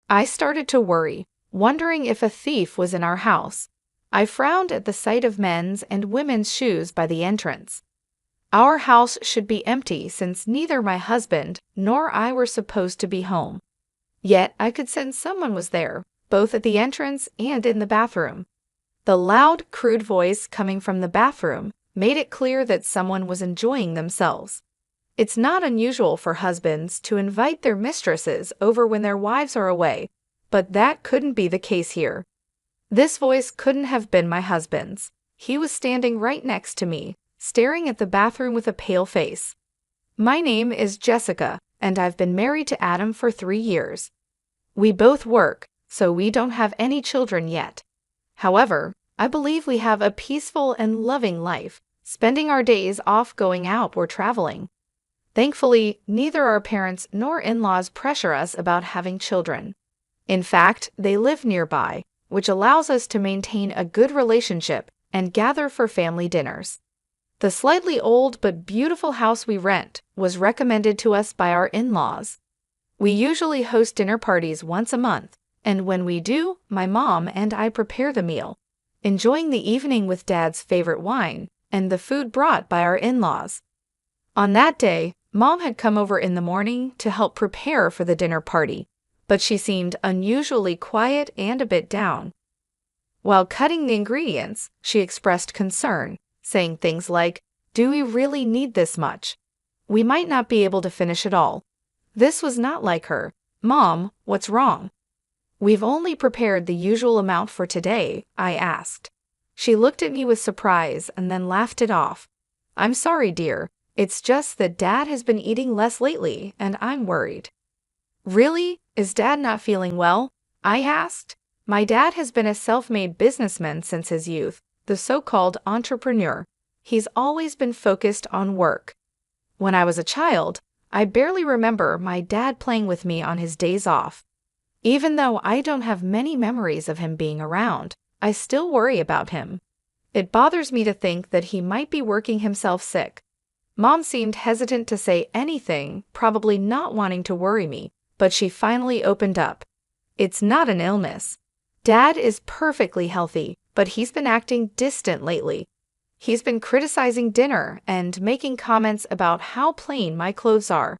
I started to worry, wondering if a thief was in our house. I frowned at the sight of men's and women's shoes by the entrance. Our house should be empty since neither my husband nor I were supposed to be home. Yet I could sense someone was there, both at the entrance and in the bathroom. The loud, crude voice coming from the bathroom made it clear that someone was enjoying themselves. It's not unusual for husbands to invite their mistresses over when their wives are away, but that couldn't be the case here. This voice couldn't have been my husband's. He was standing right next to me, staring at the bathroom with a pale face. "My name is Jessica, and I've been married to Adam for 3 years. We both work, so we don't have any children yet. However, I believe we have a peaceful and loving life, spending our days off going out or traveling. Thankfully, neither our parents nor in-laws pressure us about having children. In fact, they live nearby, which allows us to maintain a good relationship and gather for family dinners. The slightly old but beautiful house we rent was recommended to us by our in-laws. We usually host dinner parties once a month, and when we do, my mom and I prepare the meal, enjoying the evening with Dad's favorite wine and the food brought by our in-laws. On that day, Mom had come over in the morning to help prepare for the dinner party, but she seemed unusually quiet and a bit down. While cutting the ingredients, she expressed concern, saying things like, "Do we really need this much? We might not be able to finish it all." This was not like her. "Mom, what's wrong?" "We've only prepared the usual amount for today," I asked. She looked at me with surprise and then laughed it off. "I'm sorry, dear. It's just that Dad has been eating less lately, and I'm worried." "Really? Is Dad not feeling well?" I asked. My dad has been a self-made businessman since his youth, the so-called entrepreneur. He's always been focused on work. When I was a child, I barely remember my dad playing with me on his days off. Even though I don't have many memories of him being around, I still worry about him. It bothers me to think that he might be working himself sick. Mom seemed hesitant to say anything, probably not wanting to worry me, but she finally opened up. "It's not an illness. Dad is perfectly healthy, but he's been acting distant lately. He's been criticizing dinner and making comments about how plain my clothes are."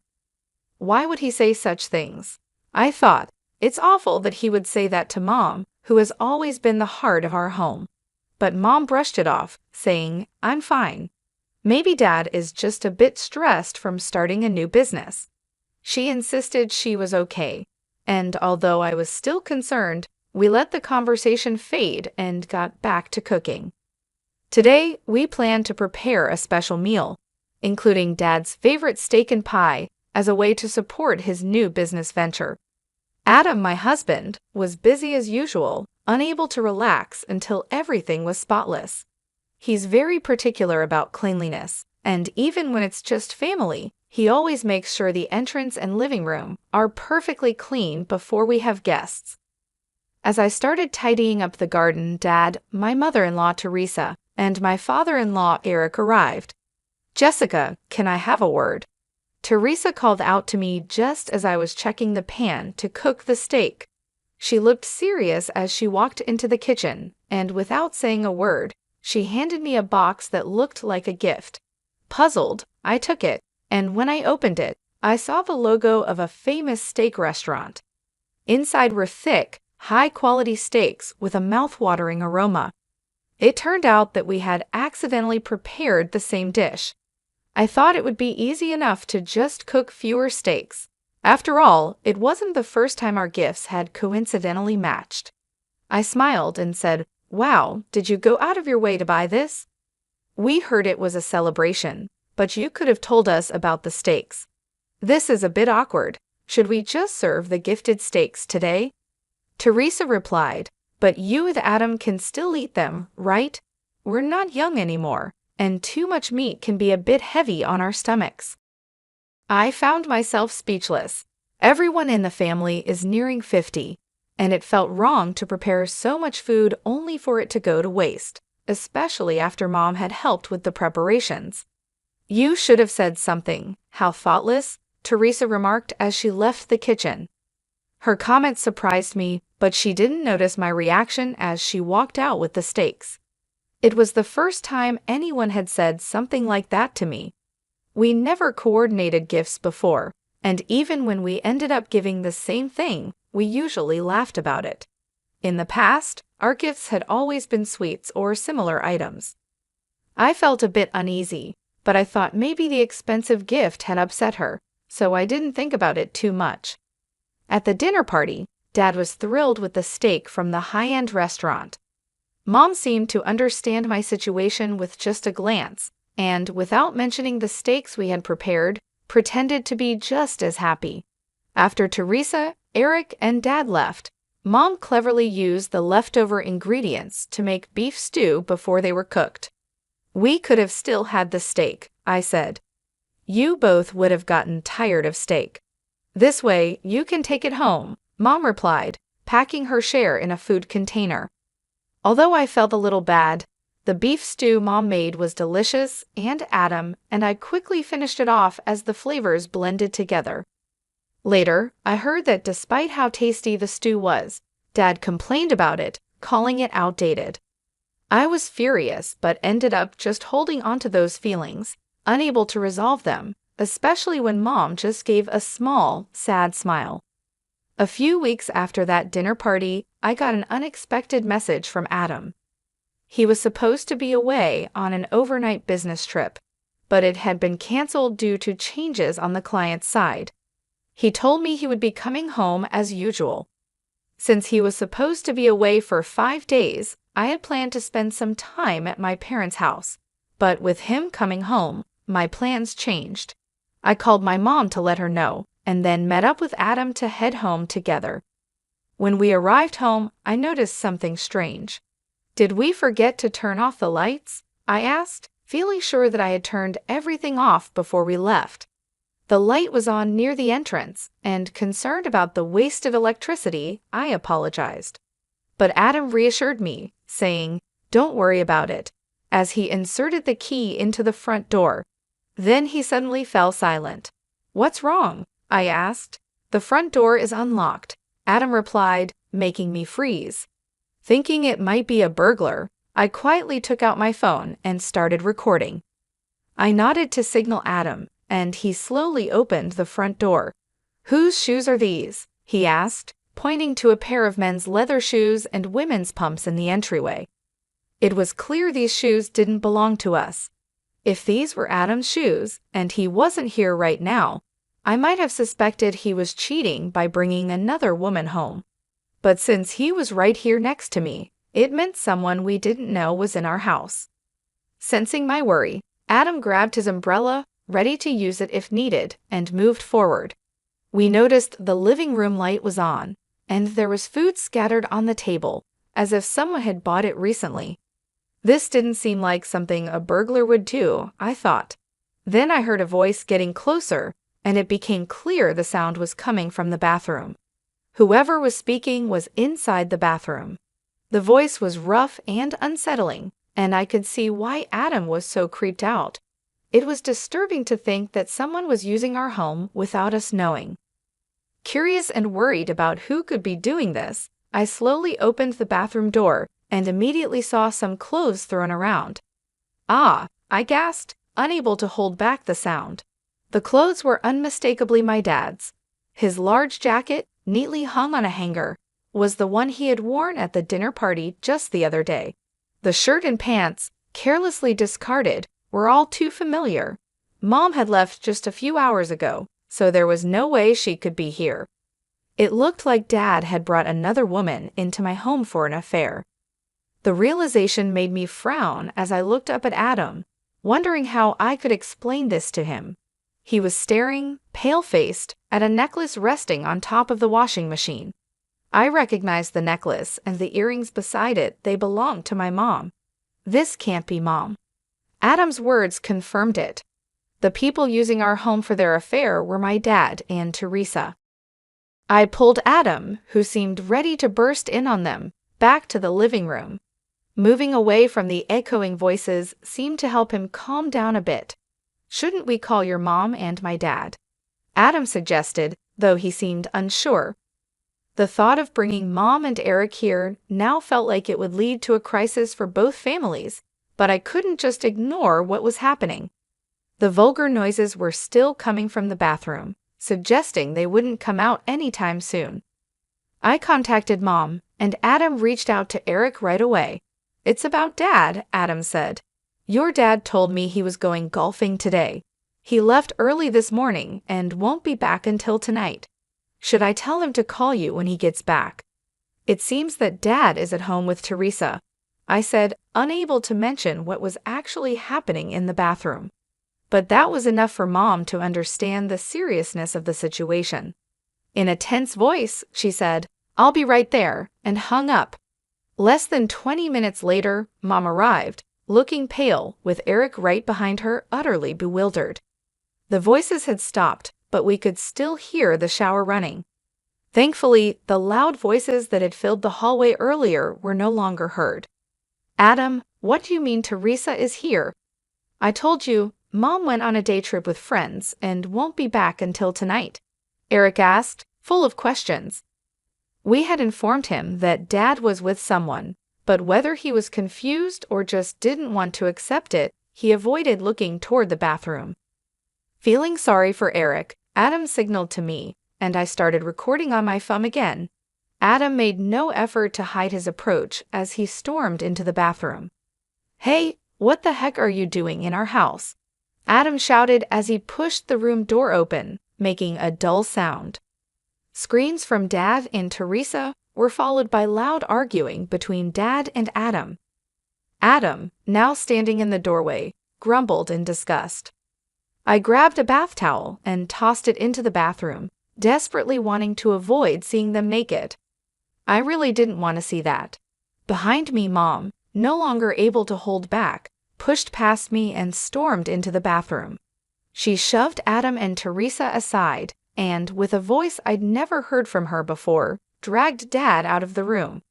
Why would he say such things? I thought, it's awful that he would say that to Mom, who has always been the heart of our home. But Mom brushed it off, saying, "I'm fine. Maybe Dad is just a bit stressed from starting a new business." She insisted she was okay, and although I was still concerned, we let the conversation fade and got back to cooking. Today, we plan to prepare a special meal, including Dad's favorite steak and pie, as a way to support his new business venture. Adam, my husband, was busy as usual, unable to relax until everything was spotless. He's very particular about cleanliness, and even when it's just family, he always makes sure the entrance and living room are perfectly clean before we have guests. As I started tidying up the garden, Dad, my mother-in-law Teresa, and my father-in-law Eric arrived. "Jessica, can I have a word?" Teresa called out to me just as I was checking the pan to cook the steak. She looked serious as she walked into the kitchen, and without saying a word, she handed me a box that looked like a gift. Puzzled, I took it, and when I opened it, I saw the logo of a famous steak restaurant. Inside were thick, high-quality steaks with a mouth-watering aroma. It turned out that we had accidentally prepared the same dish. I thought it would be easy enough to just cook fewer steaks. After all, it wasn't the first time our gifts had coincidentally matched. I smiled and said, "Wow, did you go out of your way to buy this?" "We heard it was a celebration, but you could have told us about the steaks. This is a bit awkward. Should we just serve the gifted steaks today?" Teresa replied, "But you with Adam can still eat them, right? We're not young anymore, and too much meat can be a bit heavy on our stomachs." I found myself speechless. Everyone in the family is nearing 50, and it felt wrong to prepare so much food only for it to go to waste, especially after Mom had helped with the preparations. "You should have said something. How thoughtless," Teresa remarked as she left the kitchen. Her comment surprised me, but she didn't notice my reaction as she walked out with the steaks. It was the first time anyone had said something like that to me. We never coordinated gifts before, and even when we ended up giving the same thing, we usually laughed about it. In the past, our gifts had always been sweets or similar items. I felt a bit uneasy, but I thought maybe the expensive gift had upset her, so I didn't think about it too much. At the dinner party, Dad was thrilled with the steak from the high-end restaurant. Mom seemed to understand my situation with just a glance, and, without mentioning the steaks we had prepared, pretended to be just as happy. After Teresa, Eric, and Dad left, Mom cleverly used the leftover ingredients to make beef stew before they were cooked. "We could have still had the steak," I said. "You both would have gotten tired of steak. This way, you can take it home," Mom replied, packing her share in a food container. Although I felt a little bad, the beef stew Mom made was delicious and I quickly finished it off as the flavors blended together. Later, I heard that despite how tasty the stew was, Dad complained about it, calling it outdated. I was furious but ended up just holding onto those feelings, unable to resolve them, especially when Mom just gave a small, sad smile. A few weeks after that dinner party, I got an unexpected message from Adam. He was supposed to be away on an overnight business trip, but it had been canceled due to changes on the client's side. He told me he would be coming home as usual. Since he was supposed to be away for 5 days, I had planned to spend some time at my parents' house, but with him coming home, my plans changed. I called my mom to let her know, and then met up with Adam to head home together. When we arrived home, I noticed something strange. "Did we forget to turn off the lights?" I asked, feeling sure that I had turned everything off before we left. The light was on near the entrance, and concerned about the waste of electricity, I apologized. But Adam reassured me, saying, "Don't worry about it," as he inserted the key into the front door. Then he suddenly fell silent. "What's wrong?" I asked. "The front door is unlocked," Adam replied, making me freeze. Thinking it might be a burglar, I quietly took out my phone and started recording. I nodded to signal Adam, and he slowly opened the front door. "Whose shoes are these?" he asked, pointing to a pair of men's leather shoes and women's pumps in the entryway. It was clear these shoes didn't belong to us. If these were Adam's shoes, and he wasn't here right now, I might have suspected he was cheating by bringing another woman home. But since he was right here next to me, it meant someone we didn't know was in our house. Sensing my worry, Adam grabbed his umbrella, ready to use it if needed, and moved forward. We noticed the living room light was on, and there was food scattered on the table, as if someone had bought it recently. This didn't seem like something a burglar would do, I thought. Then I heard a voice getting closer, and it became clear the sound was coming from the bathroom. Whoever was speaking was inside the bathroom. The voice was rough and unsettling, and I could see why Adam was so creeped out. It was disturbing to think that someone was using our home without us knowing. Curious and worried about who could be doing this, I slowly opened the bathroom door and immediately saw some clothes thrown around. "Ah!" I gasped, unable to hold back the sound. The clothes were unmistakably my dad's. His large jacket, neatly hung on a hanger, was the one he had worn at the dinner party just the other day. The shirt and pants, carelessly discarded, were all too familiar. Mom had left just a few hours ago, so there was no way she could be here. It looked like Dad had brought another woman into my home for an affair. The realization made me frown as I looked up at Adam, wondering how I could explain this to him. He was staring, pale-faced, at a necklace resting on top of the washing machine. I recognized the necklace and the earrings beside it. They belonged to my mom. "This can't be Mom." Adam's words confirmed it. The people using our home for their affair were my dad and Teresa. I pulled Adam, who seemed ready to burst in on them, back to the living room. Moving away from the echoing voices seemed to help him calm down a bit. "Shouldn't we call your mom and my dad?" Adam suggested, though he seemed unsure. The thought of bringing Mom and Eric here now felt like it would lead to a crisis for both families, but I couldn't just ignore what was happening. The vulgar noises were still coming from the bathroom, suggesting they wouldn't come out anytime soon. I contacted Mom, and Adam reached out to Eric right away. "It's about Dad," Adam said. "Your dad told me he was going golfing today. He left early this morning and won't be back until tonight. Should I tell him to call you when he gets back?" "It seems that Dad is at home with Teresa," I said, unable to mention what was actually happening in the bathroom. But that was enough for Mom to understand the seriousness of the situation. In a tense voice, she said, "I'll be right there," and hung up. Less than 20 minutes later, Mom arrived, looking pale, with Eric right behind her, utterly bewildered. The voices had stopped, but we could still hear the shower running. Thankfully, the loud voices that had filled the hallway earlier were no longer heard. "Adam, what do you mean Teresa is here?" "I told you, Mom went on a day trip with friends and won't be back until tonight," Eric asked, full of questions. We had informed him that Dad was with someone, but whether he was confused or just didn't want to accept it, he avoided looking toward the bathroom. Feeling sorry for Eric, Adam signaled to me, and I started recording on my phone again. Adam made no effort to hide his approach as he stormed into the bathroom. "Hey, what the heck are you doing in our house?" Adam shouted as he pushed the room door open, making a dull sound. Screams from Dad and Teresa were followed by loud arguing between Dad and Adam. Adam, now standing in the doorway, grumbled in disgust. I grabbed a bath towel and tossed it into the bathroom, desperately wanting to avoid seeing them naked. I really didn't want to see that. Behind me, Mom, no longer able to hold back, pushed past me and stormed into the bathroom. She shoved Adam and Teresa aside and, with a voice I'd never heard from her before, dragged Dad out of the room.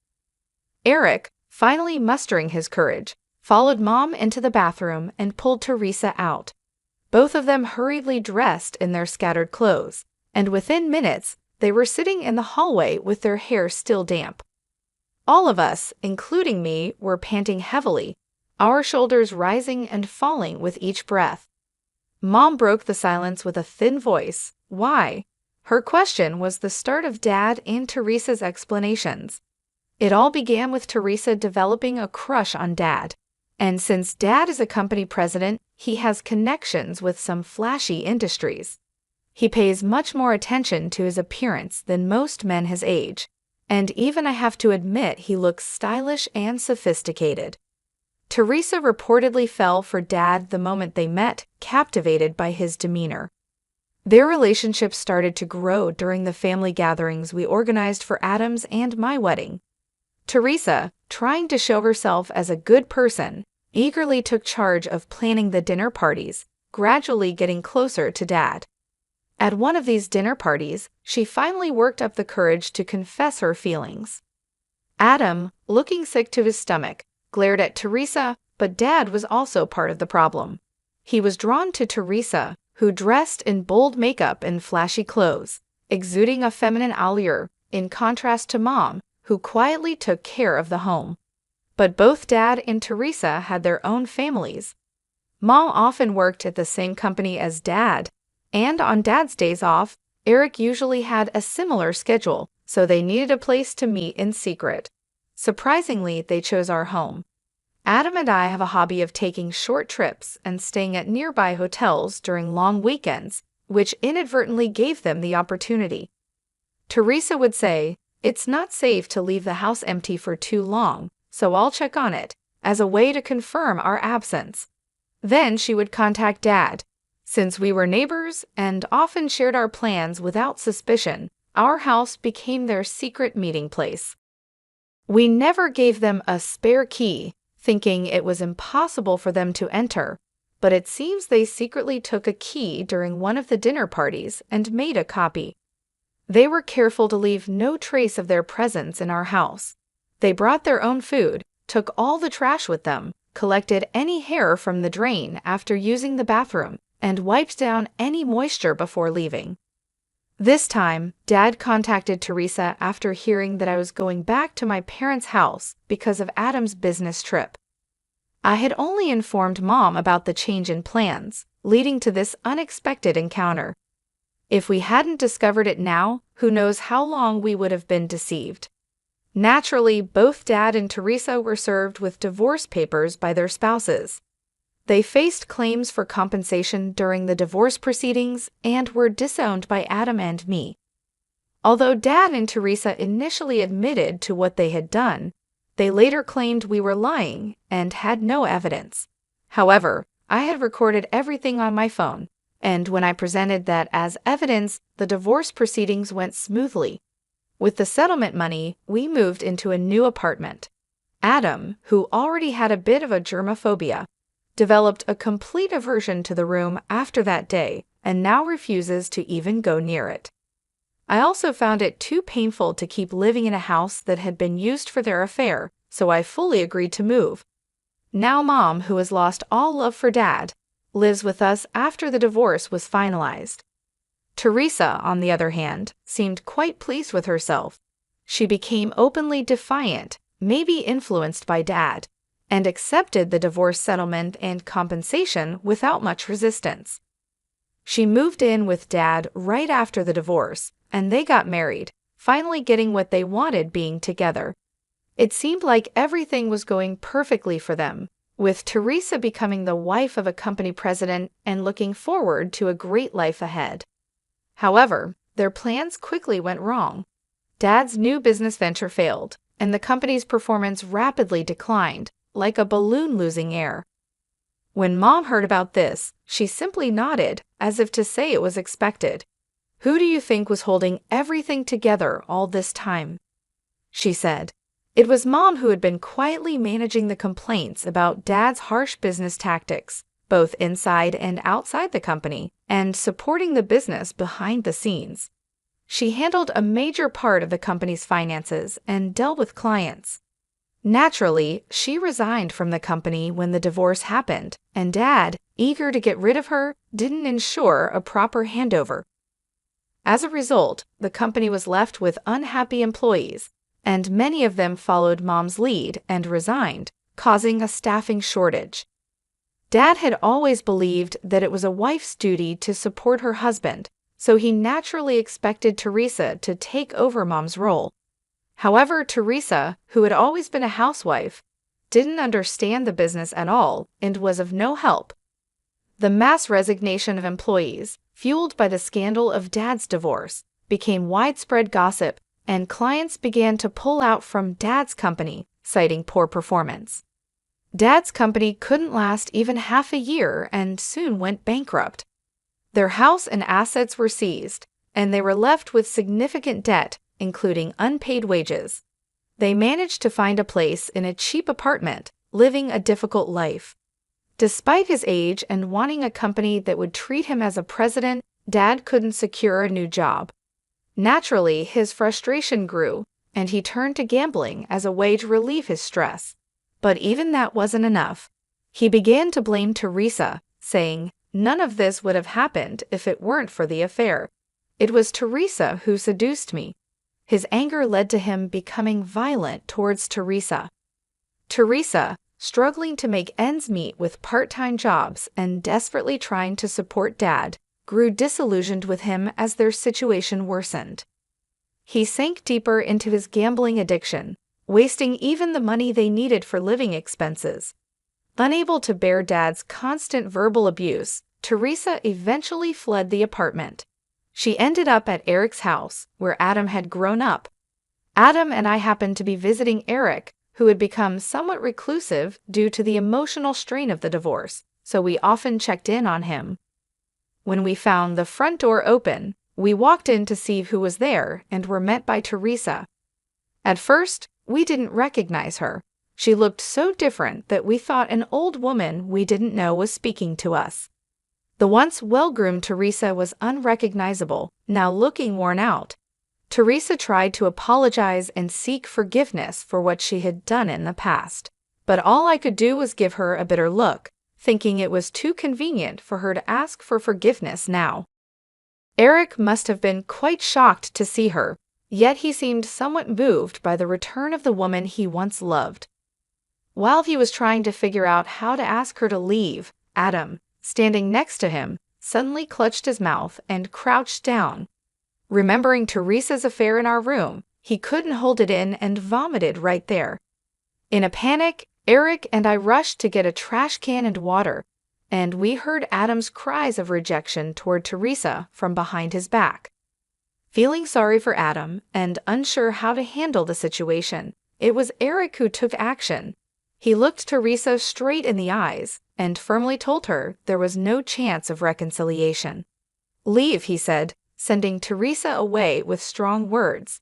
Eric, finally mustering his courage, followed Mom into the bathroom and pulled Teresa out. Both of them hurriedly dressed in their scattered clothes, and within minutes, they were sitting in the hallway with their hair still damp. All of us, including me, were panting heavily, our shoulders rising and falling with each breath. Mom broke the silence with a thin voice. "Why?" Her question was the start of Dad and Teresa's explanations. It all began with Teresa developing a crush on Dad. And since Dad is a company president, he has connections with some flashy industries. He pays much more attention to his appearance than most men his age. And even I have to admit he looks stylish and sophisticated. Teresa reportedly fell for Dad the moment they met, captivated by his demeanor. Their relationship started to grow during the family gatherings we organized for Adam's and my wedding. Teresa, trying to show herself as a good person, eagerly took charge of planning the dinner parties, gradually getting closer to Dad. At one of these dinner parties, she finally worked up the courage to confess her feelings. Adam, looking sick to his stomach, glared at Teresa, but Dad was also part of the problem. He was drawn to Teresa, who dressed in bold makeup and flashy clothes, exuding a feminine allure, in contrast to Mom, who quietly took care of the home. But both Dad and Teresa had their own families. Mom often worked at the same company as Dad, and on Dad's days off, Eric usually had a similar schedule, so they needed a place to meet in secret. Surprisingly, they chose our home. Adam and I have a hobby of taking short trips and staying at nearby hotels during long weekends, which inadvertently gave them the opportunity. Teresa would say, "It's not safe to leave the house empty for too long, so I'll check on it," as a way to confirm our absence. Then she would contact Dad. Since we were neighbors and often shared our plans without suspicion, our house became their secret meeting place. We never gave them a spare key, thinking it was impossible for them to enter, but it seems they secretly took a key during one of the dinner parties and made a copy. They were careful to leave no trace of their presence in our house. They brought their own food, took all the trash with them, collected any hair from the drain after using the bathroom, and wiped down any moisture before leaving. This time, Dad contacted Teresa after hearing that I was going back to my parents' house because of Adam's business trip. I had only informed Mom about the change in plans, leading to this unexpected encounter. If we hadn't discovered it now, who knows how long we would have been deceived. Naturally, both Dad and Teresa were served with divorce papers by their spouses. They faced claims for compensation during the divorce proceedings and were disowned by Adam and me. Although Dad and Teresa initially admitted to what they had done, they later claimed we were lying and had no evidence. However, I had recorded everything on my phone, and when I presented that as evidence, the divorce proceedings went smoothly. With the settlement money, we moved into a new apartment. Adam, who already had a bit of a germophobia, developed a complete aversion to the room after that day and now refuses to even go near it. I also found it too painful to keep living in a house that had been used for their affair, so I fully agreed to move. Now Mom, who has lost all love for Dad, lives with us after the divorce was finalized. Teresa, on the other hand, seemed quite pleased with herself. She became openly defiant, maybe influenced by Dad, and accepted the divorce settlement and compensation without much resistance. She moved in with Dad right after the divorce, and they got married, finally getting what they wanted being together. It seemed like everything was going perfectly for them, with Teresa becoming the wife of a company president and looking forward to a great life ahead. However, their plans quickly went wrong. Dad's new business venture failed, and the company's performance rapidly declined, like a balloon losing air. When Mom heard about this, she simply nodded, as if to say it was expected. "Who do you think was holding everything together all this time?" she said. It was Mom who had been quietly managing the complaints about Dad's harsh business tactics, both inside and outside the company, and supporting the business behind the scenes. She handled a major part of the company's finances and dealt with clients. Naturally, she resigned from the company when the divorce happened, and Dad, eager to get rid of her, didn't ensure a proper handover. As a result, the company was left with unhappy employees, and many of them followed Mom's lead and resigned, causing a staffing shortage. Dad had always believed that it was a wife's duty to support her husband, so he naturally expected Teresa to take over Mom's role. However, Teresa, who had always been a housewife, didn't understand the business at all and was of no help. The mass resignation of employees, fueled by the scandal of Dad's divorce, became widespread gossip, and clients began to pull out from Dad's company, citing poor performance. Dad's company couldn't last even half a year and soon went bankrupt. Their house and assets were seized, and they were left with significant debt, including unpaid wages. They managed to find a place in a cheap apartment, living a difficult life. Despite his age and wanting a company that would treat him as a president, Dad couldn't secure a new job. Naturally, his frustration grew, and he turned to gambling as a way to relieve his stress. But even that wasn't enough. He began to blame Teresa, saying, "None of this would have happened if it weren't for the affair. It was Teresa who seduced me." His anger led to him becoming violent towards Teresa. Teresa, struggling to make ends meet with part-time jobs and desperately trying to support Dad, grew disillusioned with him as their situation worsened. He sank deeper into his gambling addiction, wasting even the money they needed for living expenses. Unable to bear Dad's constant verbal abuse, Teresa eventually fled the apartment. She ended up at Eric's house, where Adam had grown up. Adam and I happened to be visiting Eric, who had become somewhat reclusive due to the emotional strain of the divorce, so we often checked in on him. When we found the front door open, we walked in to see who was there and were met by Teresa. At first, we didn't recognize her. She looked so different that we thought an old woman we didn't know was speaking to us. The once well-groomed Teresa was unrecognizable, now looking worn out. Teresa tried to apologize and seek forgiveness for what she had done in the past, but all I could do was give her a bitter look, thinking it was too convenient for her to ask for forgiveness now. Eric must have been quite shocked to see her, yet he seemed somewhat moved by the return of the woman he once loved. While he was trying to figure out how to ask her to leave, Adam, standing next to him, suddenly clutched his mouth and crouched down. Remembering Teresa's affair in our room, he couldn't hold it in and vomited right there. In a panic, Eric and I rushed to get a trash can and water, and we heard Adam's cries of rejection toward Teresa from behind his back. Feeling sorry for Adam and unsure how to handle the situation, it was Eric who took action. He looked Teresa straight in the eyes and firmly told her there was no chance of reconciliation. "Leave," he said, sending Teresa away with strong words.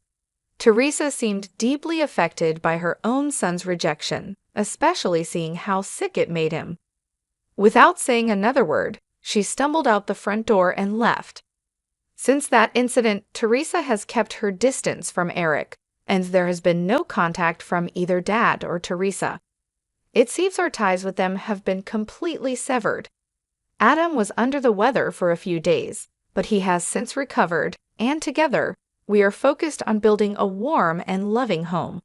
Teresa seemed deeply affected by her own son's rejection, especially seeing how sick it made him. Without saying another word, she stumbled out the front door and left. Since that incident, Teresa has kept her distance from Eric, and there has been no contact from either Dad or Teresa. It seems our ties with them have been completely severed. Adam was under the weather for a few days, but he has since recovered, and together, we are focused on building a warm and loving home.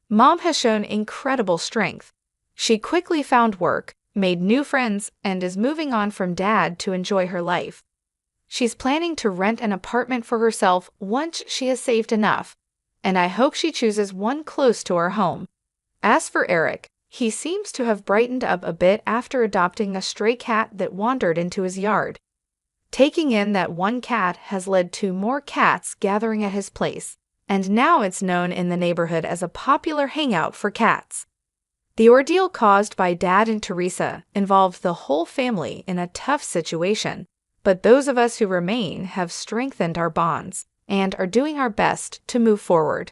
Mom has shown incredible strength. She quickly found work, made new friends, and is moving on from Dad to enjoy her life. She's planning to rent an apartment for herself once she has saved enough, and I hope she chooses one close to our home. As for Eric, he seems to have brightened up a bit after adopting a stray cat that wandered into his yard. Taking in that one cat has led to more cats gathering at his place, and now it's known in the neighborhood as a popular hangout for cats. The ordeal caused by Dad and Teresa involved the whole family in a tough situation, but those of us who remain have strengthened our bonds and are doing our best to move forward.